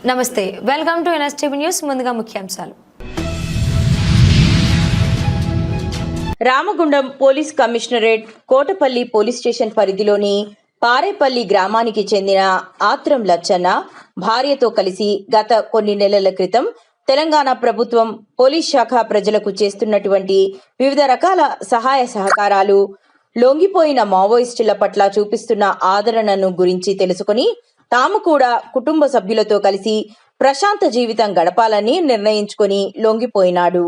నమస్తే, welcome to NSTV news. ముందుగా ముఖ్యాంశాలు. Ramagundam police commissionerate Kotapalli police station పరిధిలోని పారేపల్లి గ్రామానికి చెందిన ఆత్రం లచ్చన్న భార్యతో కలిసి గత కొన్ని నెలల క్రితం తెలంగాణ ప్రభుత్వం పోలీస్ శాఖ ప్రజలకు చేస్తున్నటువంటి వివిధ రకాల సహాయ సహకారాలు, లొంగిపోయిన మావోయిస్టుల పట్ల చూపిస్తున్న ఆదరణను గురించి తెలుసుకుని తాము కూడా కుటుంబ సభ్యులతో కలిసి ప్రశాంత జీవితం గడపాలని నిర్ణయించుకొని లొంగిపోయినాడు.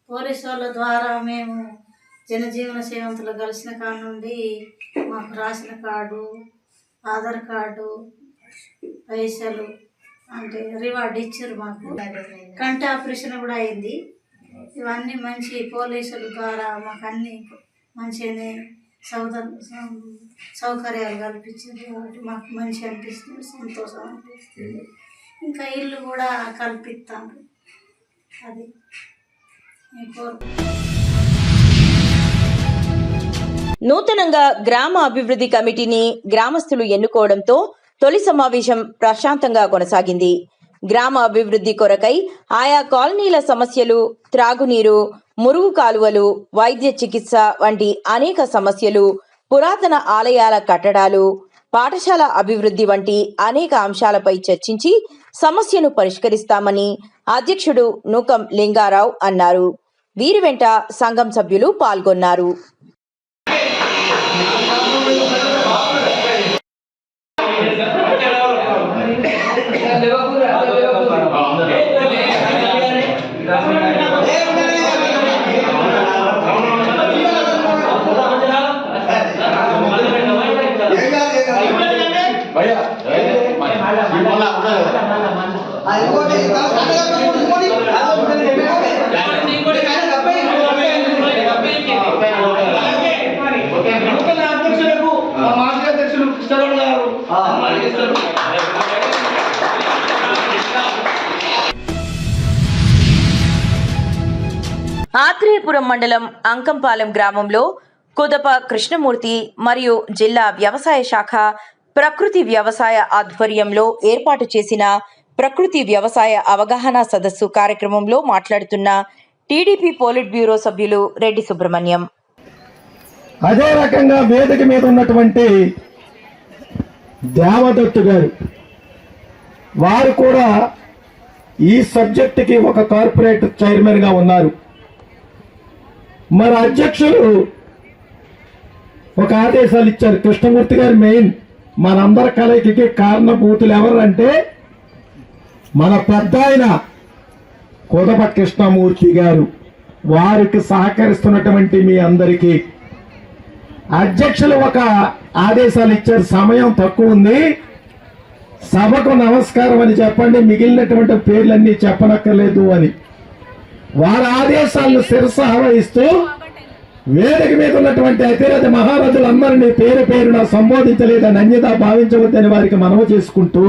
పోలీసు వాళ్ళ ద్వారా మేము జనజీవన సేవంతులు కలిసిన కాడ నుండి మాకు రేషన్ కార్డు, ఆధార్ కార్డు, పైసలు అంటే రివార్డు ఇచ్చారు. మాకు కంటి ఆపరేషన్ కూడా అయింది. ఇవన్నీ మంచి పోలీసుల ద్వారా మాకు అన్నీ మంచిగానే సౌకర్యాలు కల్పించింది. కాబట్టి మాకు మంచి అనిపిస్తుంది, సంతోషం అనిపిస్తుంది. ఇంకా ఇల్లు కూడా కల్పిస్తాను. అది నూతనంగా గ్రామ అభివృద్ధి కమిటీని గ్రామస్తులు ఎన్నుకోవడంతో తొలి సమావేశం ప్రశాంతంగా కొనసాగింది. గ్రామ అభివృద్ధి కొరకై ఆయా కాలనీల సమస్యలు, త్రాగునీరు, మురుగు కాలువలు, వైద్య చికిత్స వంటి అనేక సమస్యలు, పురాతన ఆలయాల కట్టడాలు, పాఠశాల అభివృద్ధి వంటి అనేక అంశాలపై చర్చించి సమస్యను పరిష్కరిస్తామని అధ్యక్షుడు నూకం లింగారావు అన్నారు. వీరి వెంట సంఘం సభ్యులు పాల్గొన్నారు. ఆత్రేయపురం మండలం అంకంపాలెం గ్రామంలో కుదప కృష్ణమూర్తి మరియు జిల్లా వ్యవసాయ శాఖ ప్రకృతి వ్యవసాయ ఆధ్వర్యంలో ఏర్పాటు చేసిన ప్రకృతి వ్యవసాయ అవగాహన సదస్సు కార్యక్రమంలో మాట్లాడుతున్న టీడీపీ పోలిట్ బ్యూరో సభ్యులు రెడ్డి సుబ్రహ్మణ్యం. అదే రకంగా వేదిక మీద ఉన్నటువంటి దేవదత్తు గారు, వారు కూడా ఈ సబ్జెక్టుకి ఒక కార్పొరేట్ చైర్మన్ గా ఉన్నారు. మరి అధ్యక్షులు ఒక ఆదేశాలు ఇచ్చారు. కృష్ణమూర్తి గారు మెయిన్ మనందరి కలయికకి కారణభూతులు ఎవరంటే మన పెద్ద ఆయన కుదప కృష్ణమూర్తి గారు. వారికి సహకరిస్తున్నటువంటి మీ అందరికీ అధ్యక్షులు ఒక ఆదేశాలు ఇచ్చారు. సమయం తక్కువ ఉంది, సభకు నమస్కారం అని చెప్పండి, మిగిలినటువంటి పేర్లన్నీ చెప్పనక్కర్లేదు అని. వారి ఆదేశాలను శిరస ఆవహిస్తూ వేదిక మీద ఉన్నటువంటి అతిరథ మహారాజులందరినీ పేరు పేరున సంబోధించలేదని అన్యదా భావించవద్దని వారికి మనవి చేసుకుంటూ,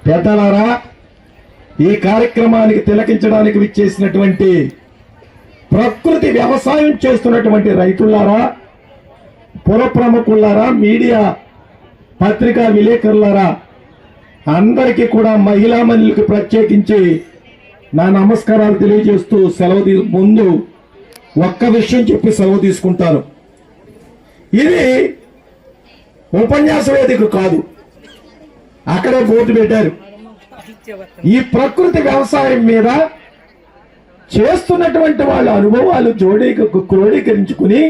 పెద్దలారా, ఈ కార్యక్రమానికి తిలకించడానికి విచ్చేసినటువంటి ప్రకృతి వ్యవసాయం చేస్తున్నటువంటి రైతులారా, పుర ప్రముఖులారా, మీడియా పత్రికా విలేకరులారా, అందరికీ కూడా మహిళా మనులకు ప్రత్యేకించి నా నమస్కారాలు తెలియజేస్తూ ముందు ఒక్క విషయం చెప్పి సెలవు తీసుకుంటాను. ఇది ఉపన్యాస వేదిక కాదు, అక్కడే బోర్డు పెట్టారు. ఈ ప్రకృతి వ్యవసాయం మీద చేస్తున్నటువంటి వాళ్ళ అనుభవాలు క్రోడీకరించుకుని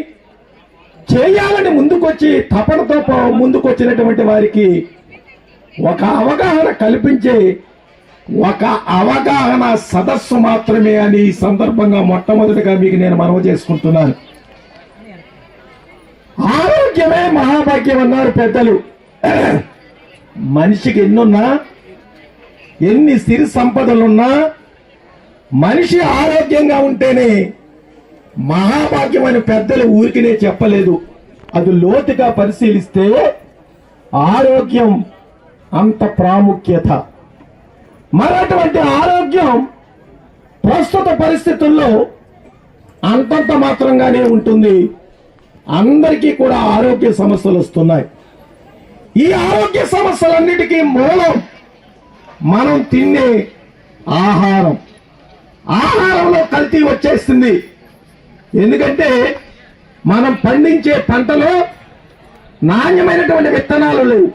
చేయాలని ముందుకొచ్చి తపనతో ముందుకొచ్చినటువంటి వారికి ఒక అవగాహన కల్పించే ఒక అవగాహన సదస్సు మాత్రమే అని ఈ సందర్భంగా మొట్టమొదటిగా మీకు నేను మనవి చేసుకుంటున్నాను. ఆరోగ్యమే మహాభాగ్యం అన్నారు పెద్దలు. మనిషికి ఎన్నున్నా, ఎన్ని సిరి సంపదలున్నా, మనిషి ఆరోగ్యంగా ఉంటేనే మహాభాగ్యం అని పెద్దలు ఊరికినే చెప్పలేదు. అది లోతుగా పరిశీలిస్తే ఆరోగ్యం అంత ప్రాముఖ్యత. మరటువంటి ఆరోగ్యం ప్రస్తుత పరిస్థితుల్లో అంతంత మాత్రంగానే ఉంటుంది. అందరికీ కూడా ఆరోగ్య సమస్యలు వస్తున్నాయి. ఈ ఆరోగ్య సమస్యలన్నిటికీ మూలం మనం తినే ఆహారం. ఆహారంలో కల్తీ వచ్చేస్తుంది. ఎందుకంటే మనం పండించే పంటలో నాణ్యమైనటువంటి విత్తనాలు లేవు,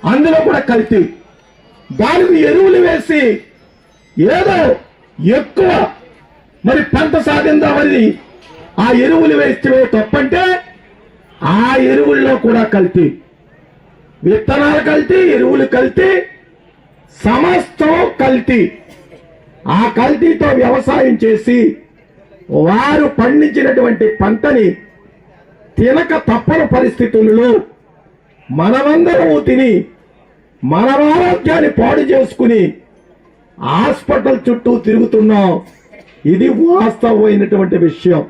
అందులో కూడా కల్తీ. దానికి ఎరువులు వేసి ఏదో ఎక్కువ మరి పంట సాధిందామని ఆ ఎరువులు వేస్తే తప్పంటే ఆ ఎరువుల్లో కూడా కల్తీ, విత్తనాలు కల్తీ, ఎరువులు కల్తీ, సమస్తం కల్తీ. ఆ కల్తీతో వ్యవసాయం చేసి వారు పండించినటువంటి పంటని తినక తప్పని పరిస్థితుల్లో మనమందరము తిని మన ఆరోగ్యాన్ని పాడు చేసుకుని హాస్పిటల్ చుట్టూ తిరుగుతున్నాం. ఇది వాస్తవమైనటువంటి విషయం.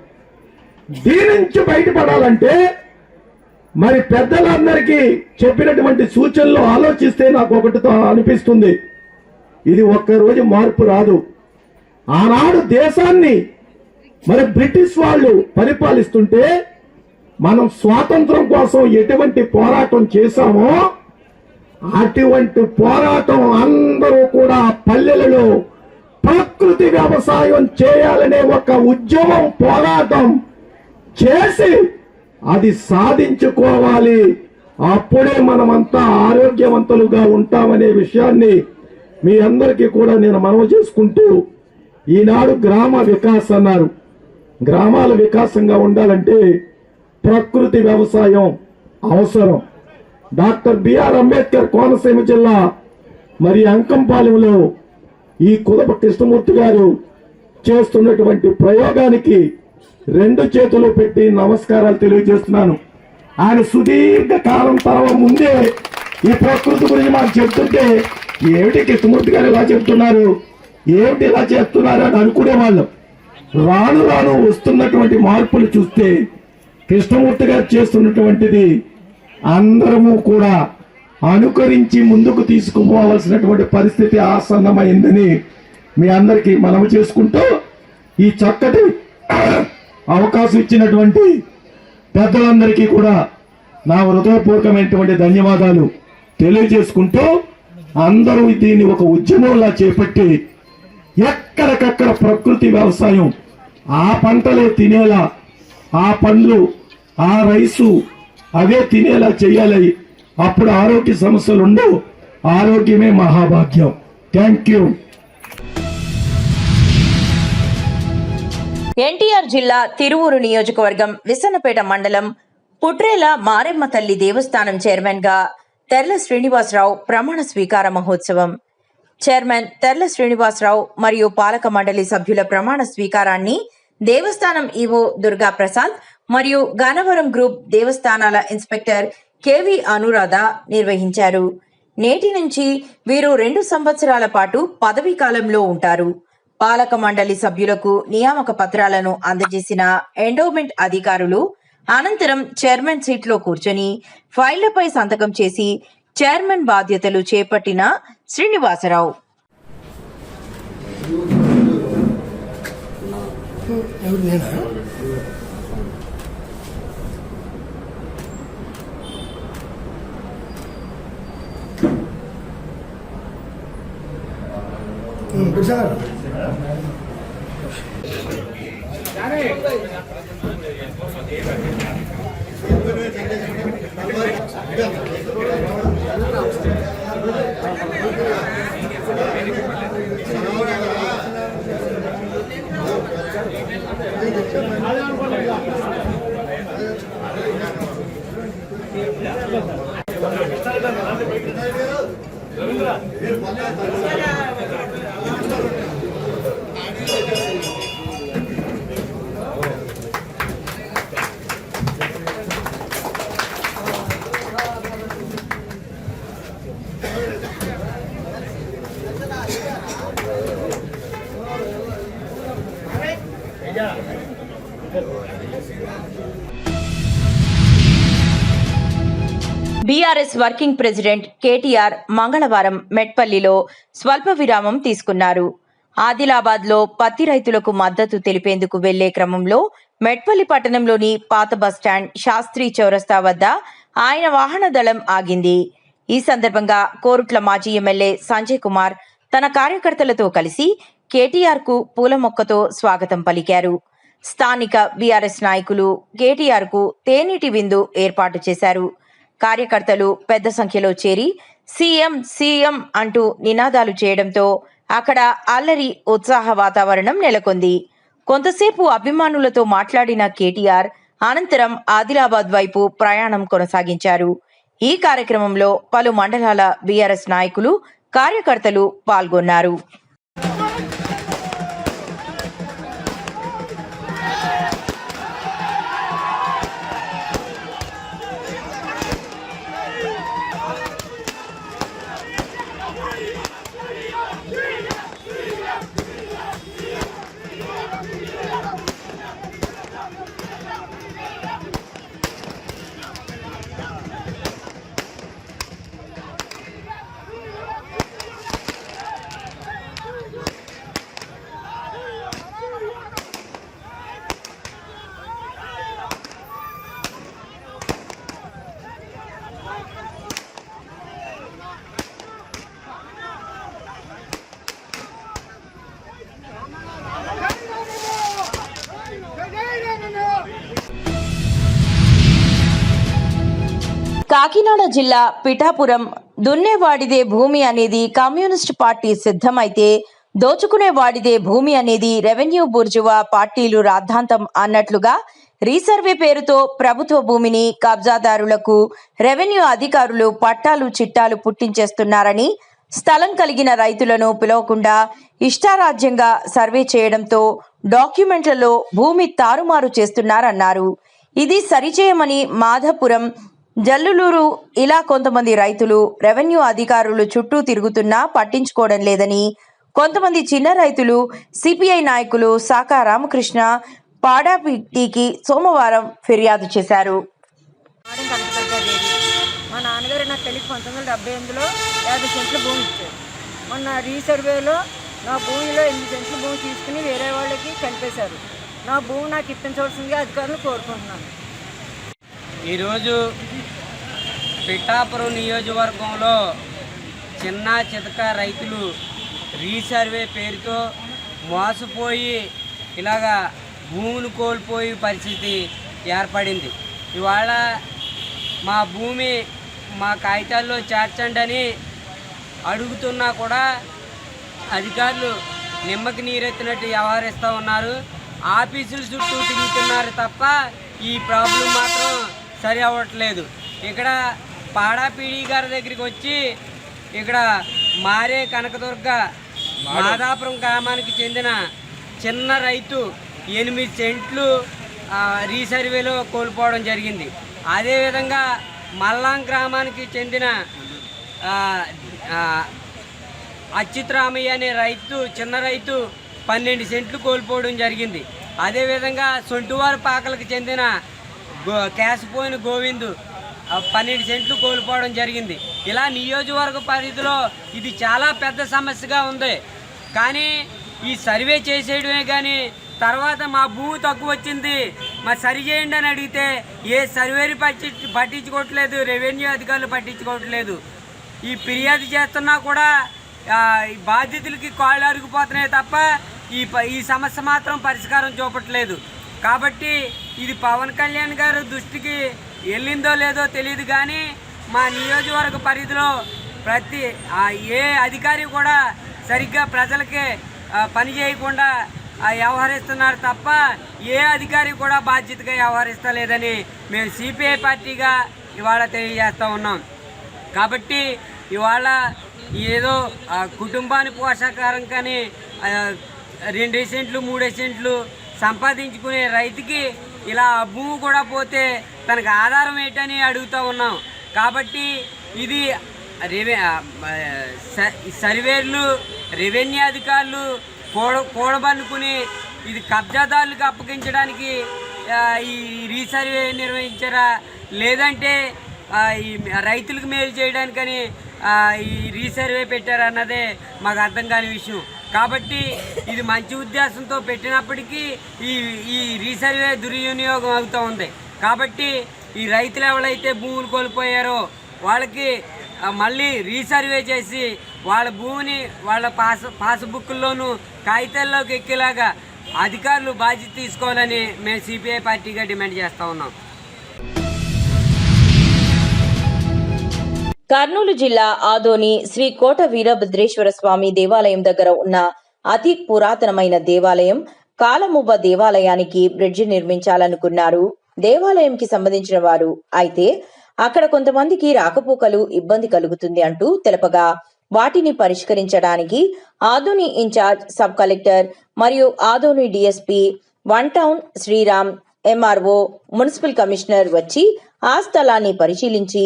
దీని నుంచి బయటపడాలంటే మరి పెద్దలందరికీ చెప్పినటువంటి సూచనలు ఆలోచిస్తే నాకు ఒకటితో అనిపిస్తుంది, ఇది ఒక్కరోజు మార్పు రాదు. ఆనాడు దేశాన్ని మరి బ్రిటిష్ వాళ్ళు పరిపాలిస్తుంటే మనం స్వాతంత్రం కోసం ఎటువంటి పోరాటం చేశామో అటువంటి పోరాటం అందరూ కూడా పల్లెలలో ప్రకృతి వ్యవసాయం చేయాలనే ఒక ఉద్యమం పోరాటం చేసి అది సాధించుకోవాలి. అప్పుడే మనమంతా ఆరోగ్యవంతులుగా ఉంటామనే విషయాన్ని మీ అందరికీ కూడా నేను మనవి చేసుకుంటూ, ఈనాడు గ్రామ వికాస్ అన్నారు. గ్రామాల వికాసంగా ఉండాలంటే ప్రకృతి వ్యవసాయం అవసరం. డాక్టర్ బిఆర్ అంబేద్కర్ కోనసీమ జిల్లా మరి అంకంపాలెంలో ఈ కుదప కృష్ణమూర్తి గారు చేస్తున్నటువంటి ప్రయోగానికి 2 చేతులు పెట్టి నమస్కారాలు తెలియజేస్తున్నాను. ఆయన సుదీర్ఘ కాలం తర్వాత ముందే ఈ ప్రకృతి గురించి మాకు చెప్తుంటే ఏమిటి కృష్ణమూర్తి గారు ఇలా చెప్తున్నారు, ఏమిటి ఇలా చేస్తున్నారు అని అనుకునేవాళ్ళం. రాను రాను వస్తున్నటువంటి మార్పులు చూస్తే కృష్ణమూర్తి గారు చేస్తున్నటువంటిది అందరము కూడా అనుకరించి ముందుకు తీసుకుపోవాల్సినటువంటి పరిస్థితి ఆసన్నమైందని మీ అందరికీ మనవి చేసుకుంటూ, ఈ చక్కటి అవకాశం ఇచ్చినటువంటి పెద్దలందరికీ కూడా నా హృదయపూర్వకమైనటువంటి ధన్యవాదాలు తెలియజేసుకుంటూ, అందరూ దీన్ని ఒక ఉద్యమంలా చేపట్టి ఎక్కడికక్కడ ప్రకృతి వ్యవసాయం, ఆ పంటలే తినేలా, ఆ పండ్లు, ఆ రైసు అవే తినేలా చేయాలి. అప్పుడు ఆరోగ్య సమస్యలు ఉండవు. ఆరోగ్యమే మహాభాగ్యం. Thank you. ఎన్టీఆర్ జిల్లా తిరువూరు నియోజకవర్గం విసన్నపేట మండలం పుట్రేల మారెమ్మ తల్లి దేవస్థానం చైర్మన్ గా తెర్ల శ్రీనివాసరావు ప్రమాణ స్వీకార మహోత్సవం. చైర్మన్ తెర్ల శ్రీనివాసరావు మరియు పాలక మండలి సభ్యుల ప్రమాణ స్వీకారాన్ని దేవస్థానం ఈవో దుర్గా ప్రసాద్ మరియు గన్నవరం గ్రూప్ దేవస్థానాల ఇన్స్పెక్టర్ కెవి అనురాధ నిర్వహించారు. నేటి నుంచి వీరు 2 సంవత్సరాల పాటు పదవీ కాలంలో ఉంటారు. పాలక మండలి సభ్యులకు నియామక పత్రాలను అందజేసిన ఎండోమెంట్ అధికారులు అనంతరం చైర్మన్ సీట్లో కూర్చొని ఫైళ్లపై సంతకం చేసి చైర్మన్ బాధ్యతలు చేపట్టిన Srinivasarao. BRS working president KTR మంగళవారం మెట్పల్లిలో స్వల్ప విరామం తీసుకున్నారు. ఆదిలాబాద్ లో పత్తి రైతులకు మద్దతు తెలిపేందుకు వెళ్లే క్రమంలో మెట్పల్లి పట్టణంలోని పాత బస్టాండ్ శాస్త్రి చౌరస్తా వద్ద ఆయన వాహన దళం ఆగింది. ఈ సందర్భంగా కోరుట్ల మాజీ ఎమ్మెల్యే సంజయ్ కుమార్ తన కార్యకర్తలతో కలిసి కేటీఆర్ కు పూల మొక్కతో స్వాగతం పలికారు. స్థానిక బీఆర్ఎస్ నాయకులు కేటీఆర్ కు తేనీటి విందు ఏర్పాటు చేశారు. కార్యకర్తలు పెద్ద సంఖ్యలో చేరి సీఎం సీఎం అంటూ నినాదాలు చేయడంతో అక్కడ అల్లరి ఉత్సాహ వాతావరణం నెలకొంది. కొంతసేపు అభిమానులతో మాట్లాడిన కేటీఆర్ అనంతరం ఆదిలాబాద్ వైపు ప్రయాణం కొనసాగించారు. ఈ కార్యక్రమంలో పలు మండలాల బీఆర్ఎస్ నాయకులు, కార్యకర్తలు పాల్గొన్నారు. కాకినాడ జిల్లా పిఠాపురం దున్నేవాడిదే భూమి అనేది కమ్యూనిస్ట్ పార్టీ సిద్ధమైతే దోచుకునేవాడిదే భూమి అనేది రెవెన్యూ బుర్జువా పార్టీలు రాద్ధాంతం అన్నట్లుగా రీసర్వే పేరుతో ప్రభుత్వ భూమిని కబ్జాదారులకు రెవెన్యూ అధికారులు పట్టాలు చిట్టాలు పుట్టించేస్తున్నారని, స్థలం కలిగిన రైతులను పిలవకుండా ఇష్టారాజ్యంగా సర్వే చేయడంతో డాక్యుమెంట్లలో భూమి తారుమారు చేస్తున్నారన్నారు. ఇది సరిచేయమని మాధపురం, జల్లులూరు ఇలా కొంతమంది రైతులు రెవెన్యూ అధికారులు చుట్టూ తిరుగుతున్నా పట్టించుకోవడం లేదని, కొంతమంది చిన్న రైతులు సిపిఐ నాయకులు సాకా రామకృష్ణ పాడాపిటికి సోమవారం ఫిర్యాదు చేశారు. మా నాన్నగారు నాకు తెలిసి 1978లో 50 సెంట్ల భూమి ఇచ్చారు. మొన్న రీసర్వేలో నా భూమిలో 8 సెంట్ల భూమి తీసుకుని వేరే వాళ్ళకి కలిపేశారు. నా భూమి నాకు ఇప్పించవలసిందిగా అధికారులు కోరుకుంటున్నాను. ఈరోజు పిఠాపురం నియోజకవర్గంలో చిన్న చితక రైతులు రీసర్వే పేరుతో మోసపోయి ఇలాగా భూములు కోల్పోయే పరిస్థితి ఏర్పడింది. ఇవాళ మా భూమి మా కాగితాల్లో చేర్చండి అని అడుగుతున్నా కూడా అధికారులు నిమ్మకి నీరెత్తినట్టు వ్యవహరిస్తూ ఉన్నారు. ఆఫీసుల చుట్టూ తిరుగుతున్నారు తప్ప ఈ ప్రాబ్లం మాత్రం సరి అవ్వట్లేదు. ఇక్కడ పాడాపీడి గారి దగ్గరికి వచ్చి ఇక్కడ మారే కనకదుర్గ మాదాపురం గ్రామానికి చెందిన చిన్న రైతు 8 సెంట్లు రీసర్వేలో కోల్పోవడం జరిగింది. అదేవిధంగా మల్లాం గ్రామానికి చెందిన అచ్యుతరామయ్య అనే రైతు, చిన్న రైతు 12 సెంట్లు కోల్పోవడం జరిగింది. అదేవిధంగా సొంటువారి పాకలకు చెందిన కేశపోయిన గోవిందు 12 సెంట్లు కోల్పోవడం జరిగింది. ఇలా నియోజకవర్గ పరిధిలో ఇది చాలా పెద్ద సమస్యగా ఉంది. కానీ ఈ సర్వే చేసేయడమే కానీ తర్వాత మా భూమి తక్కువ వచ్చింది మరి సరి చేయండి అని అడిగితే ఏ సర్వేని పట్టించుకోవట్లేదు, రెవెన్యూ అధికారులు పట్టించుకోవట్లేదు. ఈ ఫిర్యాదు చేస్తున్నా కూడా బాధ్యతలకి కాళ్ళు అరిగిపోతున్నాయి తప్ప ఈ సమస్య మాత్రం పరిష్కారం చూపట్లేదు. కాబట్టి ఇది పవన్ కళ్యాణ్ గారు దృష్టికి వెళ్ళిందో లేదో తెలియదు కానీ మా నియోజకవర్గ పరిధిలో ప్రతి ఏ అధికారి కూడా సరిగ్గా ప్రజలకి పని చేయకుండా వ్యవహరిస్తున్నారు తప్ప ఏ అధికారి కూడా బాధ్యతగా వ్యవహరిస్తలేదని మేము సిపిఐ పార్టీగా ఇవాళ తెలియజేస్తూ ఉన్నాం. కాబట్టి ఇవాళ ఏదో కుటుంబాన్ని పోషాకారం కానీ 2 సెంట్లు 3 సెంట్లు సంపాదించుకునే రైతుకి ఇలా భూమి కూడా పోతే తనకు ఆధారం ఏంటని అడుగుతూ ఉన్నాం. కాబట్టి ఇది సర్వేర్లు, రెవెన్యూ అధికారులు కూడబనుకుని ఇది కబ్జాదారులకు అప్పగించడానికి ఈ రీసర్వే నిర్వహించారా, లేదంటే ఈ రైతులకు మేలు చేయడానికని ఈ రీసర్వే పెట్టారన్నదే మాకు అర్థం కాని విషయం. కాబట్టి ఇది మంచి ఉద్దేశంతో పెట్టినప్పటికీ ఈ రీసర్వే దుర్వినియోగం అవుతూ ఉంది. కాబట్టి ఈ రైతులు ఎవరైతే భూములు కోల్పోయారో వాళ్ళకి మళ్ళీ రీసర్వే చేసి వాళ్ళ భూమిని వాళ్ళ పాస్బుక్ల్లోనూ కాగితాల్లోకి ఎక్కేలాగా అధికారులు బాధ్యత తీసుకోవాలని మేము సిపిఐ పార్టీగా డిమాండ్ చేస్తూ ఉన్నాం. కర్నూలు జిల్లా ఆదోని శ్రీ కోట వీరభద్రేశ్వర స్వామి దేవాలయం దగ్గర ఉన్న అతి పురాతనమైన దేవాలయం కాలముబ్బ దేవాలయానికి బ్రిడ్జి నిర్మించాలనుకున్నారు దేవాలయంకి సంబంధించిన వారు. అయితే అక్కడ కొంతమందికి రాకపోకలు ఇబ్బంది కలుగుతుంది అంటూ తెలపగా వాటిని పరిష్కరించడానికి ఆదోని ఇన్ఛార్జ్ సబ్ కలెక్టర్ మరియు Adoni DSP 1 town Sriram MRO municipal commissioner వచ్చి ఆ స్థలాన్ని పరిశీలించి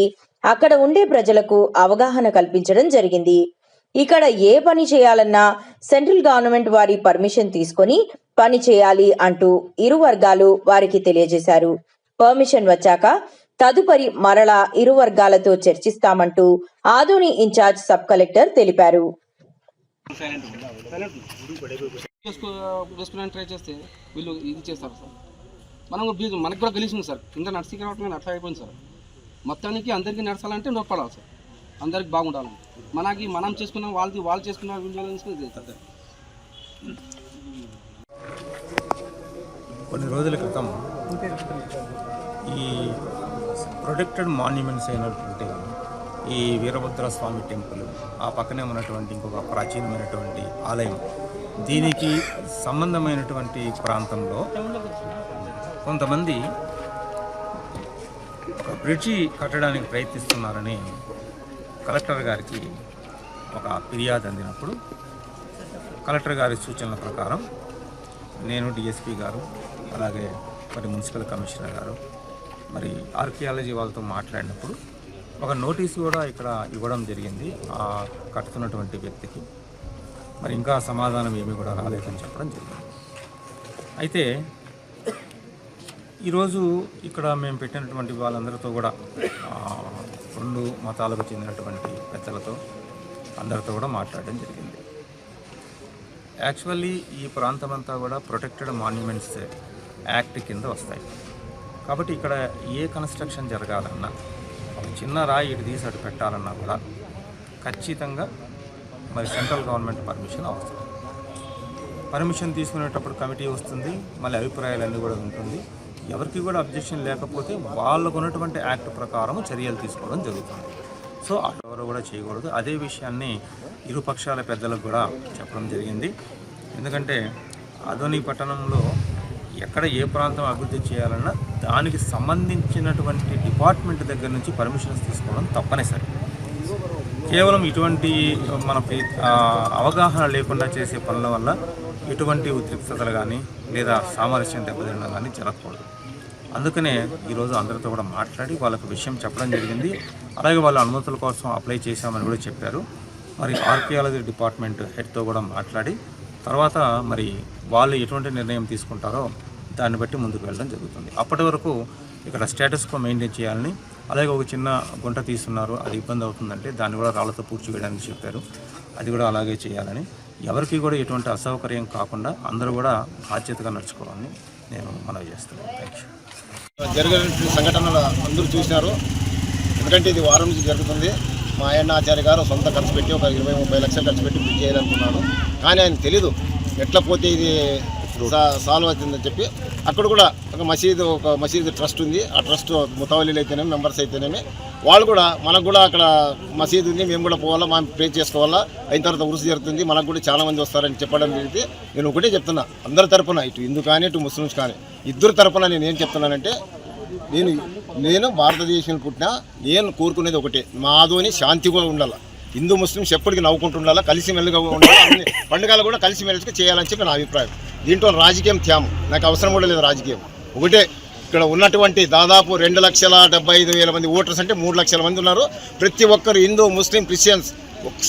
అక్కడ ఉండే ప్రజలకు అవగాహన కల్పించడం జరిగింది. ఇక్కడ ఏ పని చేయాలన్నా సెంట్రల్ గవర్నమెంట్ వారి పర్మిషన్ తీసుకొని పని చేయాలి అంటూ ఇరు వర్గాలు వారికి తెలియజేశారు. పర్మిషన్ వచ్చాక తదుపరి మరలా ఇరు వర్గాలతో చర్చిస్తామంటూ ఆదోని ఇన్ఛార్జ్ సబ్ కలెక్టర్ తెలిపారు. ట్రై చేస్తే వీళ్ళు ఇది చేస్తారు సార్. మనకు కూడా గెలిచింది సార్. కింద నర్సింగ్ రావటం అట్లా అయిపోయింది సార్. మొత్తానికి అందరికీ నడచాలంటే నొప్పడాలి సార్. అందరికి బాగుండాలి. మనం చేసుకున్నాం, వాళ్ళు చేసుకున్న వీళ్ళు. కొన్ని రోజుల క్రితం ఈ ప్రొటెక్టెడ్ మాన్యుమెంట్స్ అయినటువంటి ఈ వీరభద్ర స్వామి టెంపుల్, ఆ పక్కనే ఉన్నటువంటి ఇంకొక ప్రాచీనమైనటువంటి ఆలయం, దీనికి సంబంధమైనటువంటి ప్రాంతంలో కొంతమంది ఒక బ్రిడ్జి కట్టడానికి ప్రయత్నిస్తున్నారని కలెక్టర్ గారికి ఒక ఫిర్యాదు అందినప్పుడు కలెక్టర్ గారి సూచనల ప్రకారం నేను డిఎస్పీ గారు అలాగే మరి మున్సిపల్ కమిషనర్ గారు మరి ఆర్కియాలజీ వాళ్ళతో మాట్లాడినప్పుడు ఒక నోటీసు కూడా ఇక్కడ ఇవ్వడం జరిగింది ఆ కట్టుతున్నటువంటి వ్యక్తికి. మరి ఇంకా సమాధానం ఏమీ కూడా రాలేదని చెప్పడం జరిగింది. అయితే ఈరోజు ఇక్కడ మేము పెట్టినటువంటి వాళ్ళందరితో కూడా 2 మతాలకు చెందినటువంటి పెద్దలతో అందరితో కూడా మాట్లాడడం జరిగింది. యాక్చువల్లీ ఈ ప్రాంతం అంతా కూడా ప్రొటెక్టెడ్ మాన్యుమెంట్స్ యాక్ట్ కింద వస్తాయి. కాబట్టి ఇక్కడ ఏ కన్స్ట్రక్షన్ జరగాలన్నా, ఒక చిన్న రాయి ఇటు తీసి అటు పెట్టాలన్నా కూడా ఖచ్చితంగా మరి సెంట్రల్ గవర్నమెంట్ పర్మిషన్ అవసరం. పర్మిషన్ తీసుకునేటప్పుడు కమిటీ వస్తుంది, మళ్ళీ అభిప్రాయాలన్నీ కూడా ఉంటుంది. ఎవరికి కూడా అబ్జెక్షన్ లేకపోతే వాళ్ళకు ఉన్నటువంటి యాక్ట్ ప్రకారం చర్యలు తీసుకోవడం జరుగుతుంది. సో ఎవరు కూడా చేయకూడదు. అదే విషయాన్ని ఇరు పక్షాల పెద్దలకు కూడా చెప్పడం జరిగింది. ఎందుకంటే ఆదోని పట్టణంలో ఎక్కడ ఏ ప్రాంతం అభివృద్ధి చేయాలన్నా దానికి సంబంధించినటువంటి డిపార్ట్మెంట్ దగ్గర నుంచి పర్మిషన్స్ తీసుకోవడం తప్పనిసరి. కేవలం ఇటువంటి మనకి అవగాహన లేకుండా చేసే పనుల వల్ల ఎటువంటి ఉద్రిక్తతలు కానీ లేదా సామరస్యం దెబ్బతినడం కానీ జరగకూడదు. అందుకనే ఈరోజు అందరితో కూడా మాట్లాడి వాళ్ళకు విషయం చెప్పడం జరిగింది. అలాగే వాళ్ళ అనుమతుల కోసం అప్లై చేశామని కూడా చెప్పారు. మరి ఆర్కియాలజీ డిపార్ట్మెంట్ హెడ్తో కూడా మాట్లాడి తర్వాత మరి వాళ్ళు ఎటువంటి నిర్ణయం తీసుకుంటారో దాన్ని బట్టి ముందుకు వెళ్ళడం జరుగుతుంది. అప్పటి వరకు ఇక్కడ స్టేటస్ కో మెయింటైన్ చేయాలని, అలాగే ఒక చిన్న గుంట తీస్తున్నారు, అది ఇబ్బంది అవుతుందంటే దాన్ని కూడా రాళ్లతో పూడ్చి వేయడానికి చెప్పారు. అది కూడా అలాగే చేయాలని, ఎవరికి కూడా ఎటువంటి అసౌకర్యం కాకుండా అందరూ కూడా బాధ్యతగా నడుచుకోవాలని నేను మనవి చేస్తున్నాను. Thank you. జరిగిన సంఘటనలు అందరూ చూసినారు. ఎందుకంటే ఇది వారం నుంచి జరుగుతుంది. మా ఆయన ఆచార్య గారు సొంత ఖర్చు పెట్టి ఒక 20-30 లక్షలు ఖర్చు పెట్టి బుక్ చేయాలనుకున్నాను. కానీ ఆయన తెలీదు ఎట్లా పోతే ఇది సాల్వ్ అవుతుందని చెప్పి అక్కడ కూడా ఒక మసీదు ట్రస్ట్ ఉంది. ఆ ట్రస్ట్ ముతవల్లీలు అయితేనేమి, మెంబర్స్ అయితేనేమి, వాళ్ళు కూడా మనకు కూడా అక్కడ మసీదు ఉంది, మేము కూడా పోవాలా, మనం ప్రే చేసుకోవాలా, అయిన తర్వాత ఉరుసు జరుగుతుంది, మనకు కూడా చాలామంది వస్తారని చెప్పడం జరిగింది. నేను ఒకటే చెప్తున్నా, అందరి తరపున, ఇటు హిందూ కానీ ఇటు ముస్లిమ్స్ కానీ ఇద్దరు తరపున నేను ఏం చెప్తున్నానంటే, నేను భారతదేశంలో పుట్టినా నేను కోరుకునేది ఒకటే, మా ఆదోని శాంతిగా ఉండాలి, హిందూ ముస్లిమ్స్ ఎప్పటికీ నవ్వుకుంటూ ఉండాలి, కలిసిమెల్లిగా ఉండాలి, అన్ని పండుగలు కూడా కలిసిమెలిసి చేయాలని చెప్పి నా అభిప్రాయం. దీంట్లో రాజకీయం త్యాము, నాకు అవసరం కూడా లేదు రాజకీయం. ఒకటే, ఇక్కడ ఉన్నటువంటి దాదాపు 2,75,000 మంది ఓటర్స్ అంటే 3 లక్షల మంది ఉన్నారు. ప్రతి ఒక్కరు హిందూ, ముస్లిం, క్రిస్టియన్స్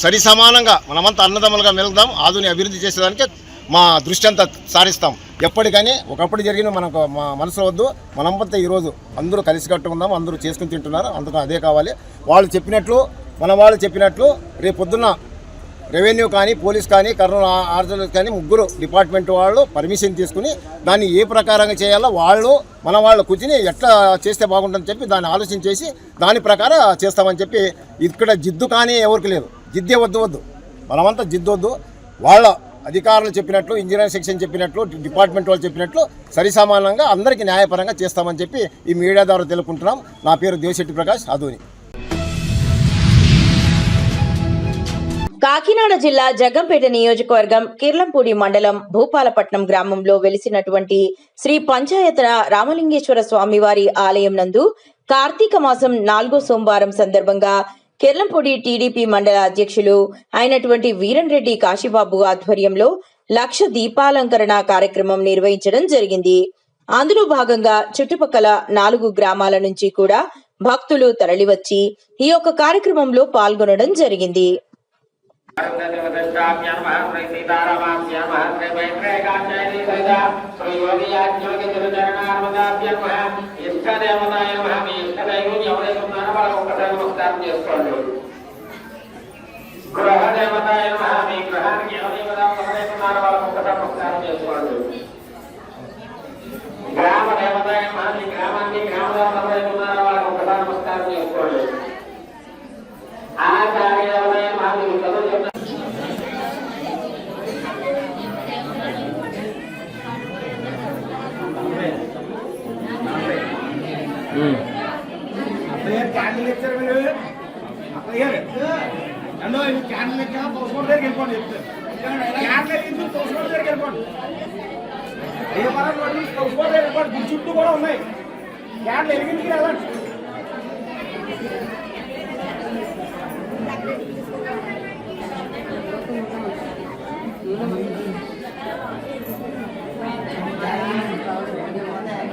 సరి సమానంగా మనమంతా అన్నదమ్ములుగా మెలుగుదాం. ఆదోని అభివృద్ధి చేసేదానికి మా దృష్టి అంతా సారిస్తాం. ఎప్పటికనీ ఒకప్పుడు జరిగిన మనకు మా మనసులో వద్దు, మనంతా ఈరోజు అందరూ కలిసికట్టు ఉందాం, అందరూ చేసుకుని తింటున్నారు, అందుకని అదే కావాలి. వాళ్ళు చెప్పినట్లు, మన వాళ్ళు చెప్పినట్లు రేపు పొద్దున్న రెవెన్యూ కానీ పోలీస్ కానీ కర్నూలు ఆర్జల్ కానీ ముగ్గురు డిపార్ట్మెంట్ వాళ్ళు పర్మిషన్ తీసుకుని దాన్ని ఏ ప్రకారంగా చేయాలో వాళ్ళు కూర్చుని ఎట్లా చేస్తే బాగుంటుందని చెప్పి దాన్ని ఆలోచన చేసి దాని ప్రకారం చేస్తామని చెప్పి ఇక్కడ జిద్దు కానీ ఎవరికి లేదు. జిద్దే వద్దు మనమంతా జిద్దొద్దు. వాళ్ళ అధికారులు చెప్పినట్లు ఇంజనీరింగ్ సెక్షన్ చెప్పినట్లు డిపార్ట్మెంట్ వాళ్ళు చెప్పినట్లు సరిసమానంగా అందరికీ న్యాయపరంగా చేస్తామని చెప్పి ఈ మీడియా ద్వారా తెలుపుకుంటున్నాం. నా పేరు దేవశెట్టి ప్రకాష్ అదోని. కాకినాడ జిల్లా జగ్గంపేట నియోజకవర్గం కిర్లంపూడి మండలం భూపాలపట్నం గ్రామంలో వెలిసినటువంటి శ్రీ పంచాయతన రామలింగేశ్వర స్వామివారి ఆలయం నందు కార్తీక మాసం 4వ సోమవారం సందర్భంగా కిర్లంపూడి టీడీపీ మండల అధ్యక్షులు అయినటువంటి వీరన్ రెడ్డి కాశీబాబు ఆధ్వర్యంలో 1,00,000 దీపాలంకరణ కార్యక్రమం నిర్వహించడం జరిగింది. అందులో భాగంగా చుట్టుపక్కల 4 గ్రామాల నుంచి కూడా భక్తులు తరలివచ్చి ఈ యొక్క కార్యక్రమంలో పాల్గొనడం జరిగింది. గ్రామ దేవతాయ మహా గ్రామాన్ని గ్రామంలో నమస్కారం చేసుకోండి. ఆచార్య దేవతాయ మహా చుట్టూ కూడా ఉన్నాయి.